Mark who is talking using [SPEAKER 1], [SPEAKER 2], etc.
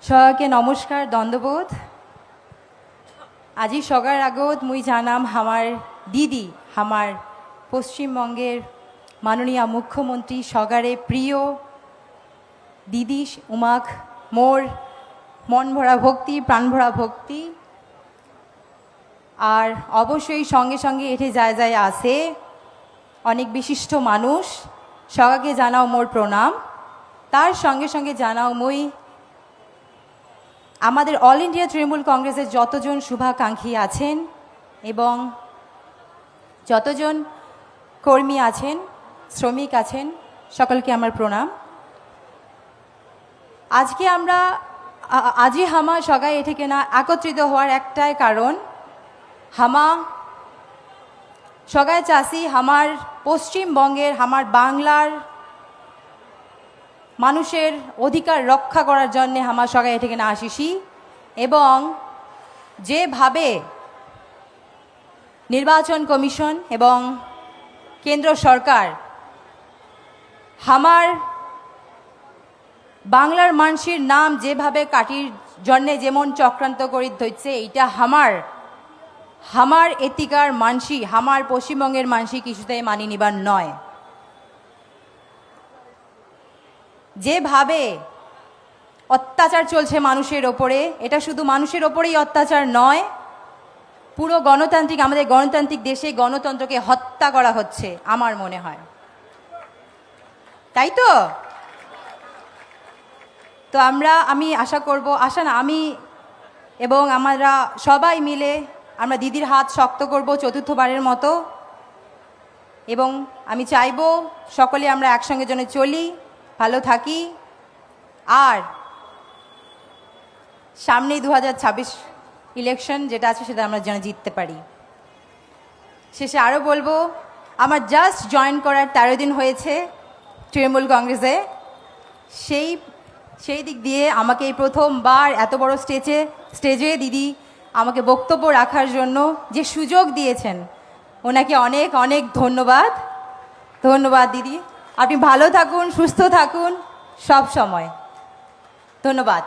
[SPEAKER 1] সবাইকে নমস্কার দণ্ডবোধ। আজি সগার আগত মুই জানাম আমার দিদি, আমার পশ্চিমবঙ্গের মাননীয় মুখ্যমন্ত্রী সগারে প্রিয় দিদি উমাক মোর মন ভরা ভক্তি, প্রাণ ভরা ভক্তি। আর অবশ্যই সঙ্গে সঙ্গে এঠে যায় যায় আসে অনেক বিশিষ্ট মানুষ, সগাকে জানাও মোর প্রণাম। তার সঙ্গে সঙ্গে জানাও মুই আমাদের অল ইন্ডিয়া তৃণমূল কংগ্রেসের যতজন শুভাকাঙ্ক্ষী আছেন এবং যতজন কর্মী আছেন, শ্রমিক আছেন, সকলকে আমার প্রণাম। আজকে আমরা আজি হামা সগাই এঠে কেনা একত্রিত হওয়ার একটাই কারণ, হামা সগাই চাষি আমার পশ্চিমবঙ্গের, আমার বাংলার মানুষের অধিকার রক্ষা করার জন্যে আমার সগাই এঠে কেনা আসিসি। এবং যেভাবে নির্বাচন কমিশন এবং কেন্দ্র সরকার আমার বাংলার মানুষের নাম যেভাবে কাটির জন্যে যেমন চক্রান্ত করে ধরছে, এইটা আমার এতিকার মানসি, আমার পশ্চিমবঙ্গের মানসি কিছুতেই মানি নিবার নয়। যেভাবে অত্যাচার চলছে মানুষের ওপরে, এটা শুধু মানুষের ওপরেই অত্যাচার নয়, পুরো গণতান্ত্রিক, আমাদের গণতান্ত্রিক দেশে গণতন্ত্রকে হত্যা করা হচ্ছে আমার মনে হয়, তাই তো? তো আমি আশা করব, আমি এবং আমরা সবাই মিলে আমরা দিদির হাত শক্ত করব চতুর্থবারের মতো। এবং আমি চাইব সকলে আমরা একসঙ্গে যেন চলি, ভালো থাকি। আর সামনেই 2026 ইলেকশন যেটা আছে, সেটা আমরা যেন জিততে পারি। শেষে আরও বলবো, আমার জাস্ট জয়েন করার 13 দিন হয়েছে তৃণমূল কংগ্রেসে। সেই দিক দিয়ে আমাকে এই প্রথমবার এত বড় স্টেজে দিদি আমাকে বক্তব্য রাখার জন্য যে সুযোগ দিয়েছেন, ওনাকে অনেক অনেক ধন্যবাদ দিদি। আপনি ভালো থাকুন, সুস্থ থাকুন সব সময়। ধন্যবাদ।